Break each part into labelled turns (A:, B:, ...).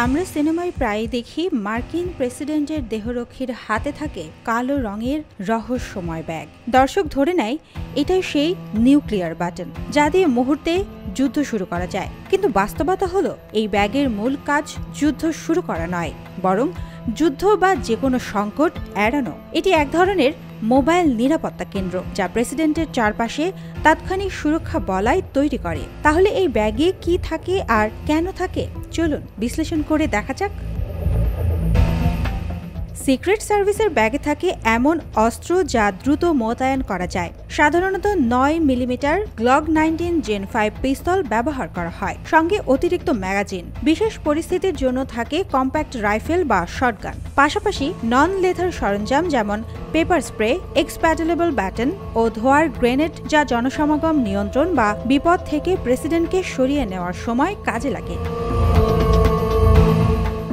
A: আমরা সিনেমায় প্রায়ই দেখি মার্কিন প্রেসিডেন্টের দেহরক্ষীর হাতে থাকে কালো রঙের রহস্যময় ব্যাগ। দর্শক ধরে নেয় এটাই সেই নিউক্লিয়ার বাটন, যা দিয়ে মুহূর্তে যুদ্ধ শুরু করা যায়। কিন্তু বাস্তবতা হলো এই ব্যাগের মূল কাজ যুদ্ধ শুরু করা নয়, বরং যুদ্ধ বা যে কোনো সংকট এড়ানো। এটি এক ধরনের মোবাইল নিরাপত্তা কেন্দ্র, যা প্রেসিডেন্টের চারপাশে তাৎক্ষণিক সুরক্ষা বলয় তৈরি করে। তাহলে এই ব্যাগে কি থাকে আর কেন থাকে, চলুন বিশ্লেষণ করে দেখা যাক। সিক্রেট সার্ভিসের ব্যাগে থাকে এমন অস্ত্র যা দ্রুত মোতায়েন করা যায়। সাধারণত 9 মিলিমিটার গ্লক 19 জেন 5 পিস্তল ব্যবহার করা হয়, সঙ্গে অতিরিক্ত ম্যাগাজিন। বিশেষ পরিস্থিতির জন্য থাকে কম্প্যাক্ট রাইফেল বা শটগান। পাশাপাশি নন লেথার সরঞ্জাম যেমন পেপার স্প্রে, এক্সপ্যাডেলেবল ব্যাটন ও ধোঁয়ার গ্রেনেড, যা জনসমাগম নিয়ন্ত্রণ বা বিপদ থেকে প্রেসিডেন্টকে সরিয়ে নেওয়ার সময় কাজে লাগে।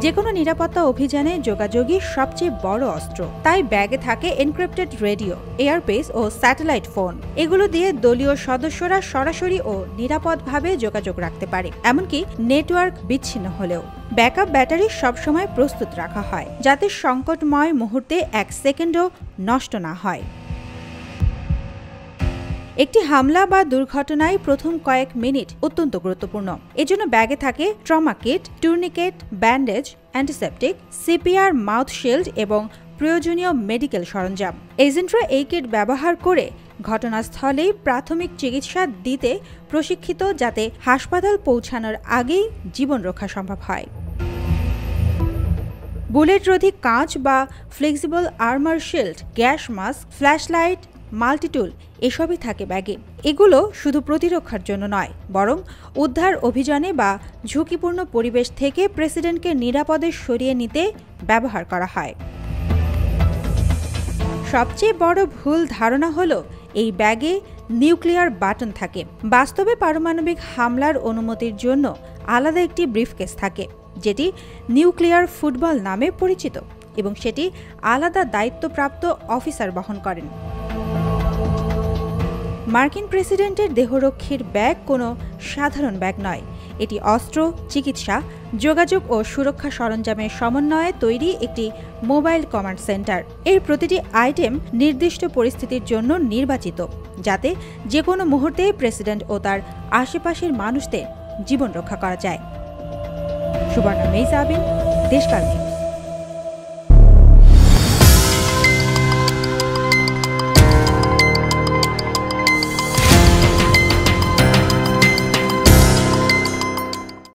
A: যে কোনো নিরাপত্তা অভিযানে যোগাযোগই সবচেয়ে বড় অস্ত্র, তাই ব্যাগে থাকে এনক্রিপ্টেড রেডিও, এয়ারবেস ও স্যাটেলাইট ফোন। এগুলো দিয়ে দলীয় সদস্যরা সরাসরি ও নিরাপদভাবে যোগাযোগ রাখতে পারে, এমনকি নেটওয়ার্ক বিচ্ছিন্ন হলেও। ব্যাকআপ ব্যাটারি সবসময় প্রস্তুত রাখা হয়, যাতে সংকটময় মুহূর্তে 1 সেকেন্ডও নষ্ট না হয়। একটি হামলা বা দুর্ঘটনায় প্রথম কয়েক মিনিট অত্যন্ত গুরুত্বপূর্ণ। এজন্য ব্যাগে থাকে trauma kit, tourniquet, bandage, antiseptic, CPR, mouth shield এবং প্রয়োজনীয় মেডিকেল সরঞ্জাম। এজেন্টরা এই কিট ব্যবহার করে ঘটনাস্থলেই প্রাথমিক চিকিৎসা দিতে প্রশিক্ষিত, যাতে হাসপাতাল পৌঁছানোর আগেই জীবন রক্ষা সম্ভব হয়। বুলেটরোধী কাঁচ বা flexible armour shield, gas mask, flashlight, multitool এসবই থাকে ব্যাগে। এগুলো শুধু প্রতিরক্ষার জন্য নয়, বরং উদ্ধার অভিযানে বা ঝুঁকিপূর্ণ পরিবেশ থেকে প্রেসিডেন্টকে নিরাপদে সরিয়ে নিতে ব্যবহার করা হয়। সবচেয়ে বড় ভুল ধারণা হলো এই ব্যাগে নিউক্লিয়ার বাটন থাকে। বাস্তবে পারমাণবিক হামলার অনুমতির জন্য আলাদা একটি ব্রিফকেস থাকে, যেটি নিউক্লিয়ার ফুটবল নামে পরিচিত, এবং সেটি আলাদা দায়িত্বপ্রাপ্ত অফিসার বহন করেন। মার্কিন প্রেসিডেন্টের দেহরক্ষীর ব্যাগ কোনো সাধারণ ব্যাগ নয়। এটি অস্ত্র, চিকিৎসা, যোগাযোগ ও সুরক্ষা সরঞ্জামের সমন্বয়ে তৈরি একটি মোবাইল কমান্ড সেন্টার। এর প্রতিটি আইটেম নির্দিষ্ট পরিস্থিতির জন্য নির্বাচিত, যাতে যে কোনো মুহূর্তে প্রেসিডেন্ট ও তার আশেপাশের মানুষদের জীবন রক্ষা করা যায়। সুবর্ণা মেইজাবিন, দেশকাল নিউজ।